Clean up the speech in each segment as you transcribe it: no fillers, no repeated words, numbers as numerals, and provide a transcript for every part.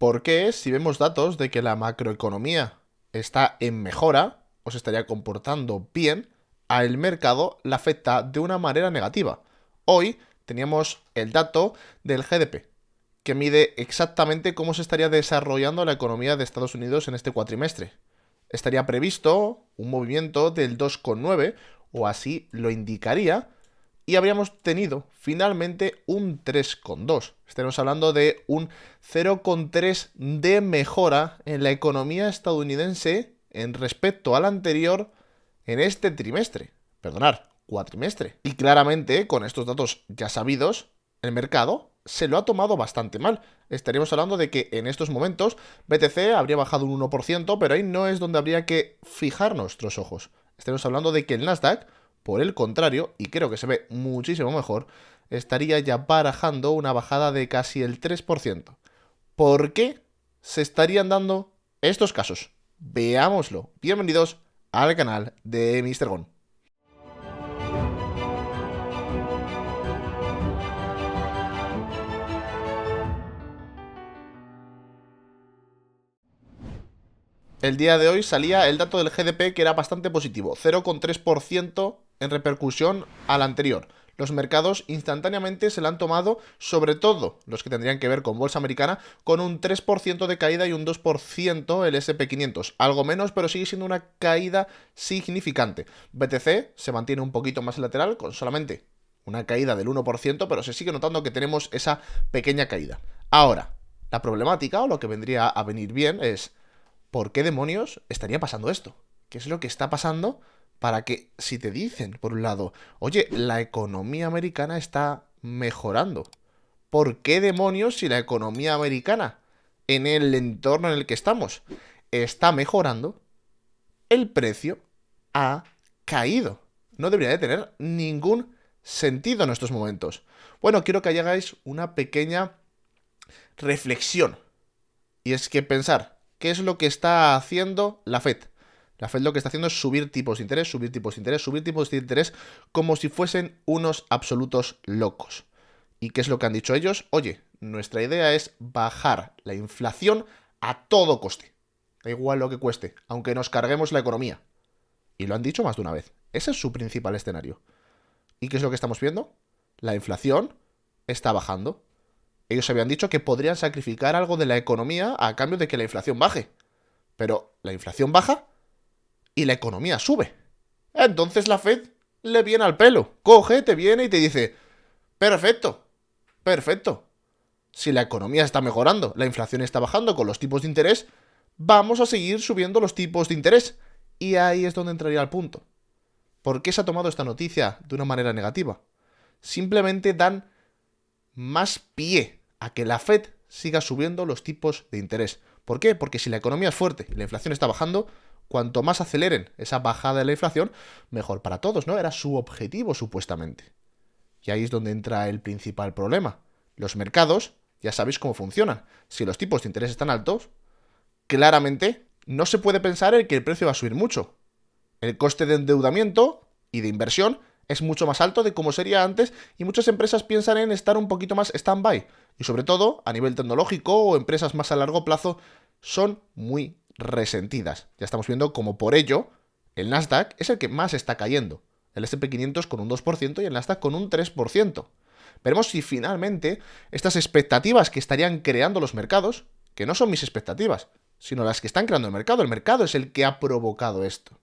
Porque si vemos datos de que la macroeconomía está en mejora o se estaría comportando bien, al mercado le afecta de una manera negativa. Hoy teníamos el dato del GDP, que mide exactamente cómo se estaría desarrollando la economía de Estados Unidos en este cuatrimestre. Estaría previsto un movimiento del 2,9, o así lo indicaría, y habríamos tenido finalmente un 3,2. Estaremos hablando de un 0,3 de mejora en la economía estadounidense en respecto al anterior en este trimestre. Perdonar, cuatrimestre. Y claramente, con estos datos ya sabidos, el mercado se lo ha tomado bastante mal. Estaríamos hablando de que en estos momentos BTC habría bajado un 1%, pero ahí no es donde habría que fijar nuestros ojos. Estaríamos hablando de que el Nasdaq, por el contrario, y creo que se ve muchísimo mejor, estaría ya barajando una bajada de casi el 3%. ¿Por qué se estarían dando estos casos? Veámoslo. Bienvenidos al canal de Mr. Gon. El día de hoy salía el dato del GDP que era bastante positivo, 0,3% en repercusión al anterior. Los mercados instantáneamente se la han tomado, sobre todo los que tendrían que ver con bolsa americana, con un 3% de caída y un 2% el SP500. Algo menos, pero sigue siendo una caída significante. BTC se mantiene un poquito más lateral, con solamente una caída del 1%, pero se sigue notando que tenemos esa pequeña caída. Ahora, la problemática, o lo que vendría a venir bien, es ¿por qué demonios estaría pasando esto? ¿Qué es lo que está pasando para que, si te dicen, por un lado, oye, la economía americana está mejorando? ¿Por qué demonios, si la economía americana, en el entorno en el que estamos, está mejorando, el precio ha caído? No debería de tener ningún sentido en estos momentos. Bueno, quiero que hagáis una pequeña reflexión. Y es que pensar, ¿qué es lo que está haciendo la Fed? La Fed lo que está haciendo es subir tipos de interés, subir tipos de interés, subir tipos de interés, como si fuesen unos absolutos locos. ¿Y qué es lo que han dicho ellos? Oye, nuestra idea es bajar la inflación a todo coste. Da igual lo que cueste, aunque nos carguemos la economía. Y lo han dicho más de una vez. Ese es su principal escenario. ¿Y qué es lo que estamos viendo? La inflación está bajando. Ellos habían dicho que podrían sacrificar algo de la economía a cambio de que la inflación baje. Pero la inflación baja y la economía sube. Entonces la Fed le viene al pelo. Coge, te viene y te dice, perfecto, perfecto. Si la economía está mejorando, la inflación está bajando con los tipos de interés, vamos a seguir subiendo los tipos de interés. Y ahí es donde entraría el punto. ¿Por qué se ha tomado esta noticia de una manera negativa? Simplemente dan más pie a que la Fed siga subiendo los tipos de interés. ¿Por qué? Porque si la economía es fuerte y la inflación está bajando, cuanto más aceleren esa bajada de la inflación, mejor para todos, ¿no? Era su objetivo, supuestamente. Y ahí es donde entra el principal problema. Los mercados, ya sabéis cómo funcionan. Si los tipos de interés están altos, claramente no se puede pensar en que el precio va a subir mucho. El coste de endeudamiento y de inversión es mucho más alto de como sería antes y muchas empresas piensan en estar un poquito más stand-by. Y sobre todo, a nivel tecnológico o empresas más a largo plazo, son muy resentidas. Ya estamos viendo como por ello el Nasdaq es el que más está cayendo. El SP500 con un 2% y el Nasdaq con un 3%. Veremos si finalmente estas expectativas que estarían creando los mercados, que no son mis expectativas, sino las que están creando el mercado es el que ha provocado esto.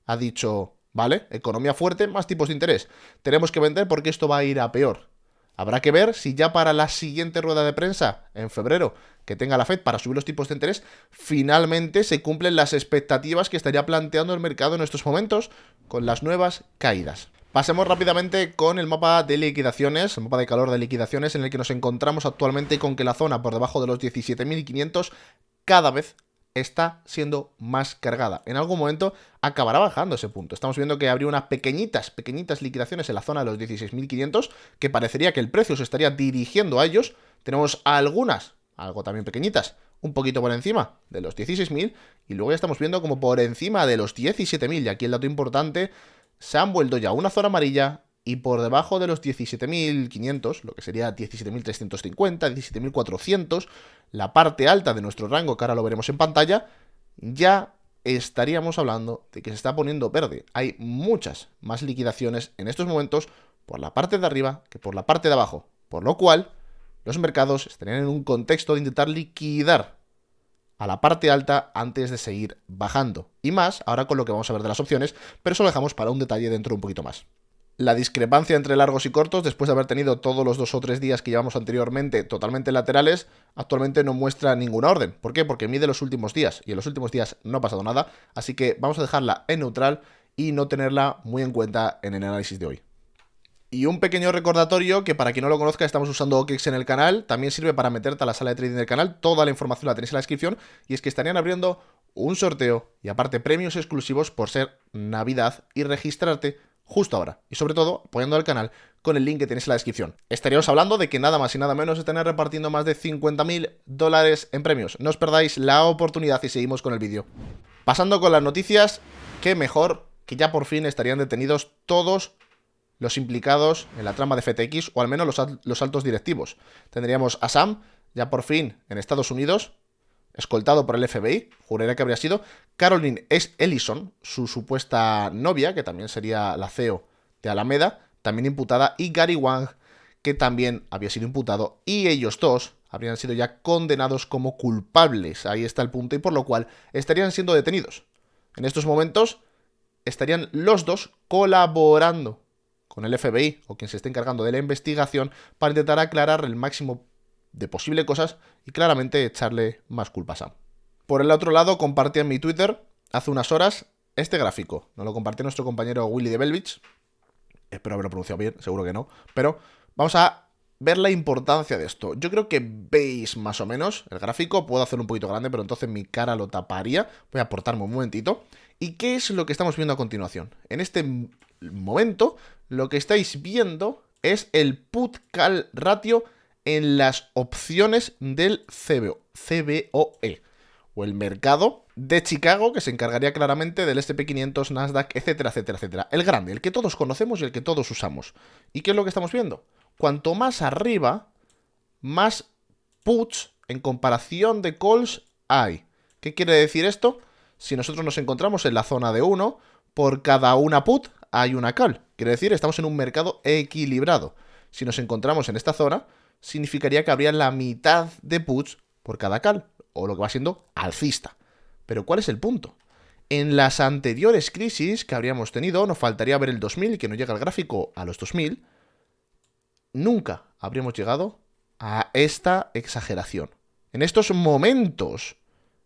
Ha dicho, vale, economía fuerte, más tipos de interés. Tenemos que vender porque esto va a ir a peor. Habrá que ver si ya para la siguiente rueda de prensa, en febrero, que tenga la Fed para subir los tipos de interés, finalmente se cumplen las expectativas que estaría planteando el mercado en estos momentos con las nuevas caídas. Pasemos rápidamente con el mapa de liquidaciones, el mapa de calor de liquidaciones, en el que nos encontramos actualmente con que la zona por debajo de los 17.500 cada vez está siendo más cargada. En algún momento acabará bajando ese punto. Estamos viendo que habría unas pequeñitas liquidaciones en la zona de los 16.500, que parecería que el precio se estaría dirigiendo a ellos. Tenemos algunas, algo también pequeñitas, un poquito por encima de los 16.000, y luego ya estamos viendo como por encima de los 17.000, y aquí el dato importante, se han vuelto ya una zona amarilla y por debajo de los 17.500, lo que sería 17.350, 17.400, la parte alta de nuestro rango, que ahora lo veremos en pantalla, ya estaríamos hablando de que se está poniendo verde. Hay muchas más liquidaciones en estos momentos por la parte de arriba que por la parte de abajo, por lo cual los mercados estarían en un contexto de intentar liquidar a la parte alta antes de seguir bajando. Y más ahora con lo que vamos a ver de las opciones, pero eso lo dejamos para un detalle dentro de un poquito más. La discrepancia entre largos y cortos, después de haber tenido todos los 2 o 3 días que llevamos anteriormente totalmente laterales, actualmente no muestra ninguna orden. ¿Por qué? Porque mide los últimos días, y en los últimos días no ha pasado nada, así que vamos a dejarla en neutral y no tenerla muy en cuenta en el análisis de hoy. Y un pequeño recordatorio que para quien no lo conozca estamos usando OKEX en el canal, también sirve para meterte a la sala de trading del canal, toda la información la tenéis en la descripción, y es que estarían abriendo un sorteo y aparte premios exclusivos por ser Navidad y registrarte justo ahora, y sobre todo apoyando al canal con el link que tenéis en la descripción. Estaríamos hablando de que nada más y nada menos están repartiendo más de 50.000 dólares en premios. No os perdáis la oportunidad y seguimos con el vídeo. Pasando con las noticias, qué mejor que ya por fin estarían detenidos todos los implicados en la trama de FTX, o al menos los altos directivos. Tendríamos a Sam, ya por fin en Estados Unidos, escoltado por el FBI, juraría que habría sido. Caroline Ellison, su supuesta novia, que también sería la CEO de Alameda, también imputada. Y Gary Wang, que también había sido imputado. Y ellos dos habrían sido ya condenados como culpables. Ahí está el punto, y por lo cual estarían siendo detenidos. En estos momentos estarían los dos colaborando con el FBI o quien se esté encargando de la investigación para intentar aclarar el máximo de posibles cosas y claramente echarle más culpa a Sam. Por el otro lado, compartí en mi Twitter hace unas horas este gráfico. Nos lo compartió nuestro compañero Willy de Belvich. Espero haberlo pronunciado bien, seguro que no. Pero vamos a ver la importancia de esto. Yo creo que veis más o menos el gráfico. Puedo hacerlo un poquito grande, pero entonces mi cara lo taparía. Voy a aportarme un momentito. ¿Y qué es lo que estamos viendo a continuación? En este momento, lo que estáis viendo es el put-call ratio en las opciones del CBOE, o el mercado de Chicago, que se encargaría claramente del S&P 500, Nasdaq, etcétera, etcétera, etcétera. El grande, el que todos conocemos y el que todos usamos. ¿Y qué es lo que estamos viendo? Cuanto más arriba, más puts en comparación de calls hay. ¿Qué quiere decir esto? Si nosotros nos encontramos en la zona de 1, por cada una put hay una call. Quiere decir, estamos en un mercado equilibrado. Si nos encontramos en esta zona, significaría que habría la mitad de puts por cada call, o lo que va siendo alcista. Pero ¿cuál es el punto? En las anteriores crisis que habríamos tenido, nos faltaría ver el 2000, que no llega el gráfico a los 2000, nunca habríamos llegado a esta exageración. En estos momentos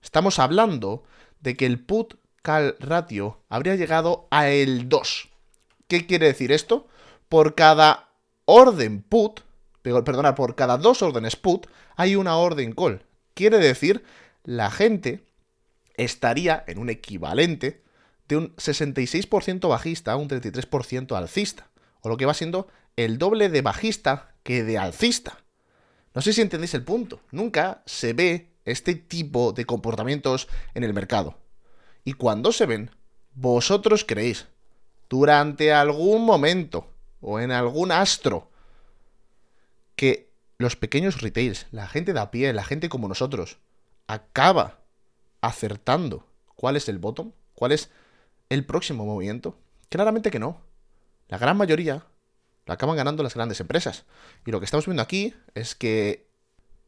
estamos hablando de que el put-call ratio habría llegado a el 2. ¿Qué quiere decir esto? Por cada orden put, perdona, por cada 2 órdenes put, hay una orden call. Quiere decir, la gente estaría en un equivalente de un 66% bajista a un 33% alcista. O lo que va siendo el doble de bajista que de alcista. No sé si entendéis el punto. Nunca se ve este tipo de comportamientos en el mercado. Y cuando se ven, vosotros creéis, durante algún momento o en algún astro, que los pequeños retails, la gente de a pie, la gente como nosotros, acaba acertando cuál es el bottom, cuál es el próximo movimiento. Claramente que no. La gran mayoría lo acaban ganando las grandes empresas. Y lo que estamos viendo aquí es que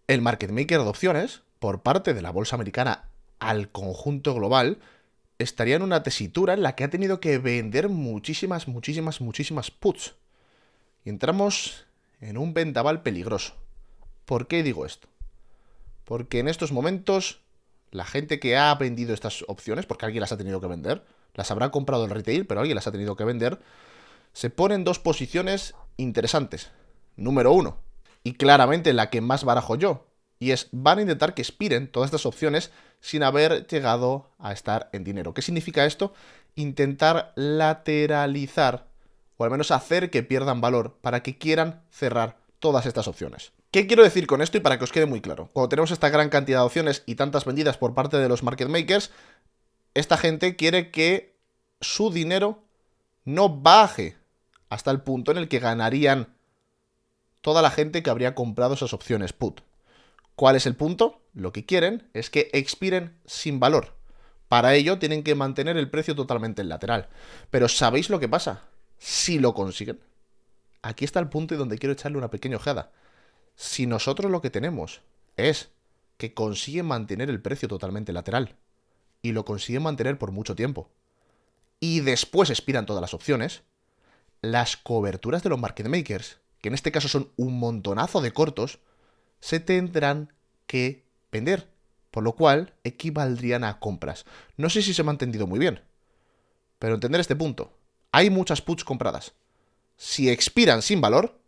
el market maker de opciones, por parte de la bolsa americana al conjunto global, estaría en una tesitura en la que ha tenido que vender muchísimas puts. Y entramos en un vendaval peligroso. ¿Por qué digo esto? Porque en estos momentos la gente que ha vendido estas opciones, porque alguien las ha tenido que vender, las habrá comprado el retail, pero alguien las ha tenido que vender, se pone en dos posiciones interesantes. Número 1, y claramente la que más barajo yo, y es, van a intentar que expiren todas estas opciones sin haber llegado a estar en dinero. ¿Qué significa esto? Intentar lateralizar, o al menos hacer que pierdan valor, para que quieran cerrar todas estas opciones. ¿Qué quiero decir con esto y para que os quede muy claro? Cuando tenemos esta gran cantidad de opciones y tantas vendidas por parte de los market makers, esta gente quiere que su dinero no baje hasta el punto en el que ganarían toda la gente que habría comprado esas opciones put. ¿Cuál es el punto? Lo que quieren es que expiren sin valor. Para ello tienen que mantener el precio totalmente en lateral. Pero ¿sabéis lo que pasa? Si lo consiguen. Aquí está el punto y donde quiero echarle una pequeña ojeada. Si nosotros lo que tenemos es que consiguen mantener el precio totalmente lateral y lo consiguen mantener por mucho tiempo y después expiran todas las opciones, las coberturas de los market makers, que en este caso son un montonazo de cortos, se tendrán que vender, por lo cual equivaldrían a compras. No sé si se me ha entendido muy bien, pero entender este punto. Hay muchas puts compradas. Si expiran sin valor,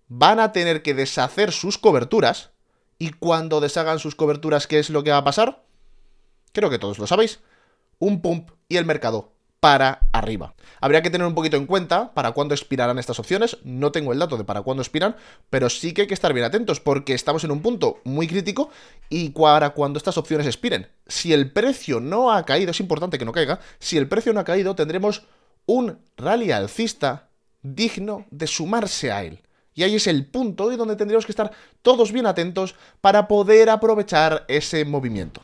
van a tener que deshacer sus coberturas, y cuando deshagan sus coberturas, ¿qué es lo que va a pasar? Creo que todos lo sabéis. Un pump y el mercado para arriba. Habría que tener un poquito en cuenta para cuándo expirarán estas opciones. No tengo el dato de para cuándo expiran, pero sí que hay que estar bien atentos porque estamos en un punto muy crítico y para cuando estas opciones expiren. Si el precio no ha caído, es importante que no caiga, si el precio no ha caído tendremos un rally alcista digno de sumarse a él. Y ahí es el punto y donde tendríamos que estar todos bien atentos para poder aprovechar ese movimiento.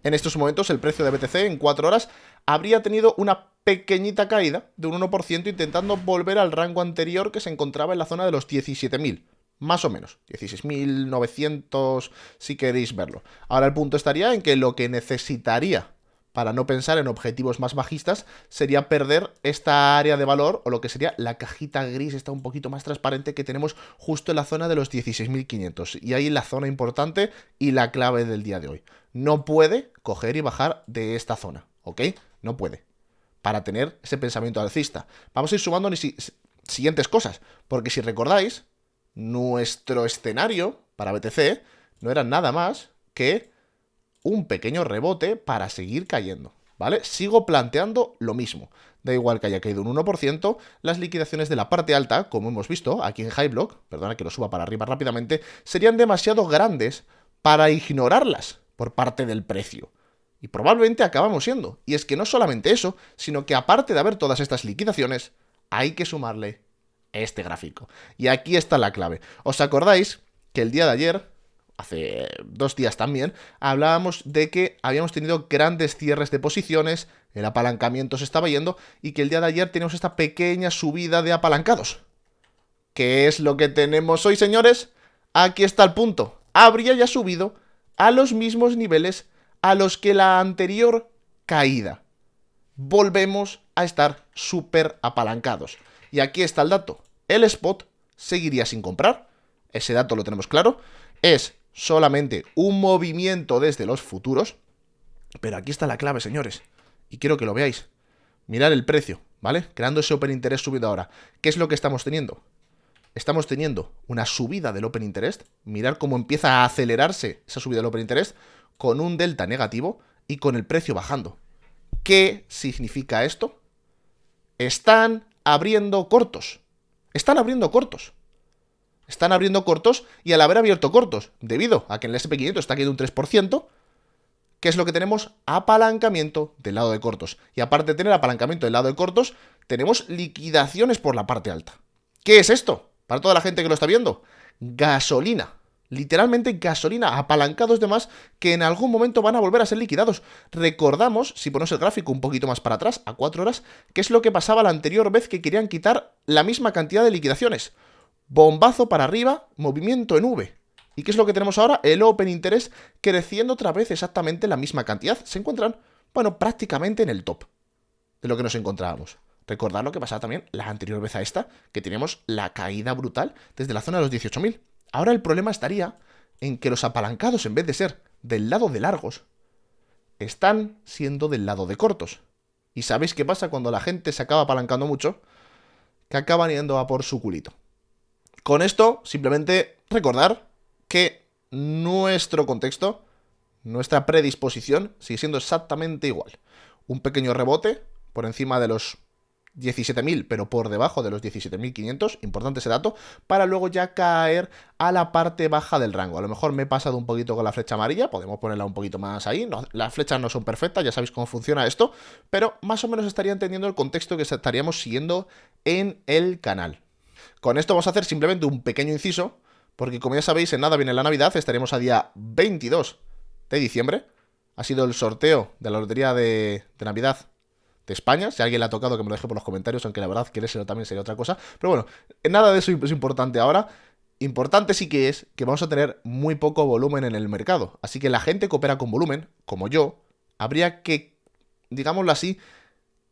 En estos momentos el precio de BTC en 4 horas habría tenido una pequeñita caída de un 1% intentando volver al rango anterior que se encontraba en la zona de los 17.000. Más o menos, 16.900 si queréis verlo. Ahora el punto estaría en que lo que necesitaría para no pensar en objetivos más bajistas sería perder esta área de valor o lo que sería la cajita gris, está un poquito más transparente que tenemos justo en la zona de los 16.500. Y ahí la zona importante y la clave del día de hoy. No puede coger y bajar de esta zona, ¿ok? No puede. Para tener ese pensamiento alcista. Vamos a ir sumando siguientes cosas. Porque si recordáis, nuestro escenario para BTC no era nada más que un pequeño rebote para seguir cayendo, ¿vale? Sigo planteando lo mismo. Da igual que haya caído un 1%, las liquidaciones de la parte alta, como hemos visto aquí en Highblock, perdona que lo suba para arriba rápidamente, serían demasiado grandes para ignorarlas por parte del precio. Y probablemente acabamos siendo. Y es que no solamente eso, sino que aparte de haber todas estas liquidaciones, hay que sumarle este gráfico. Y aquí está la clave. ¿Os acordáis que el día de ayer, hace 2 días también, hablábamos de que habíamos tenido grandes cierres de posiciones, el apalancamiento se estaba yendo y que el día de ayer teníamos esta pequeña subida de apalancados? ¿Qué es lo que tenemos hoy, señores? Aquí está el punto. Habría ya subido a los mismos niveles a los que la anterior caída. Volvemos a estar súper apalancados. Y aquí está el dato. El spot seguiría sin comprar. Ese dato lo tenemos claro. Es solamente un movimiento desde los futuros. Pero aquí está la clave, señores. Y quiero que lo veáis. Mirad el precio, ¿vale? Creando ese Open Interest subido ahora. ¿Qué es lo que estamos teniendo? Estamos teniendo una subida del Open Interest. Mirad cómo empieza a acelerarse esa subida del Open Interest con un delta negativo y con el precio bajando. ¿Qué significa esto? Están abriendo cortos. Están abriendo cortos. Están abriendo cortos y al haber abierto cortos, debido a que en el SP500 está cayendo un 3%, ¿qué es lo que tenemos? Apalancamiento del lado de cortos. Y aparte de tener apalancamiento del lado de cortos, tenemos liquidaciones por la parte alta. ¿Qué es esto? Para toda la gente que lo está viendo. Gasolina. Literalmente gasolina, apalancados de más que en algún momento van a volver a ser liquidados. Recordamos, si ponemos el gráfico un poquito más para atrás, a 4 horas, qué es lo que pasaba la anterior vez que querían quitar la misma cantidad de liquidaciones. Bombazo para arriba, movimiento en V. ¿Y qué es lo que tenemos ahora? El Open Interest creciendo otra vez exactamente la misma cantidad. Se encuentran, bueno, prácticamente en el top de lo que nos encontrábamos. Recordad lo que pasaba también la anterior vez a esta, que teníamos la caída brutal desde la zona de los 18.000. Ahora el problema estaría en que los apalancados, en vez de ser del lado de largos, están siendo del lado de cortos. ¿Y sabéis qué pasa cuando la gente se acaba apalancando mucho? Que acaban yendo a por su culito. Con esto, simplemente recordar que nuestro contexto, nuestra predisposición, sigue siendo exactamente igual. Un pequeño rebote por encima de los 17.000, pero por debajo de los 17.500, importante ese dato, para luego ya caer a la parte baja del rango. A lo mejor me he pasado un poquito con la flecha amarilla, podemos ponerla un poquito más ahí, no, las flechas no son perfectas, ya sabéis cómo funciona esto, pero más o menos estaría entendiendo el contexto que estaríamos siguiendo en el canal. Con esto vamos a hacer simplemente un pequeño inciso, porque como ya sabéis, en nada viene la Navidad, estaremos a día 22 de diciembre, ha sido el sorteo de la lotería de Navidad de España. Si a alguien le ha tocado, que me lo deje por los comentarios, aunque la verdad querérselo también sería otra cosa. Pero bueno, nada de eso es importante ahora. Importante sí que es que vamos a tener muy poco volumen en el mercado. Así que la gente que opera con volumen, como yo, habría que, digámoslo así,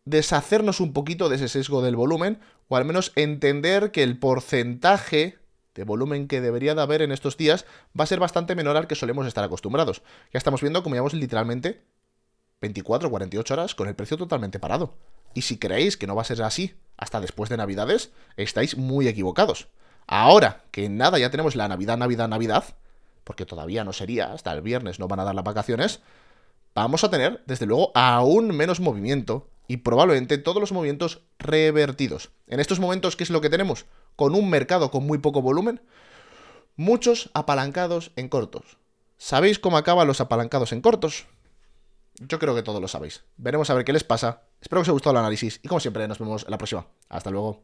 deshacernos un poquito de ese sesgo del volumen, o al menos entender que el porcentaje de volumen que debería de haber en estos días va a ser bastante menor al que solemos estar acostumbrados. Ya estamos viendo como llevamos literalmente 24 o 48 horas con el precio totalmente parado. Y si creéis que no va a ser así hasta después de Navidades, estáis muy equivocados. Ahora que nada, ya tenemos la Navidad, porque todavía no sería, hasta el viernes no van a dar las vacaciones, vamos a tener, desde luego, aún menos movimiento y probablemente todos los movimientos revertidos. En estos momentos, ¿qué es lo que tenemos? Con un mercado con muy poco volumen, muchos apalancados en cortos. ¿Sabéis cómo acaban los apalancados en cortos? Yo creo que todos lo sabéis. Veremos a ver qué les pasa. Espero que os haya gustado el análisis y como siempre nos vemos en la próxima. Hasta luego.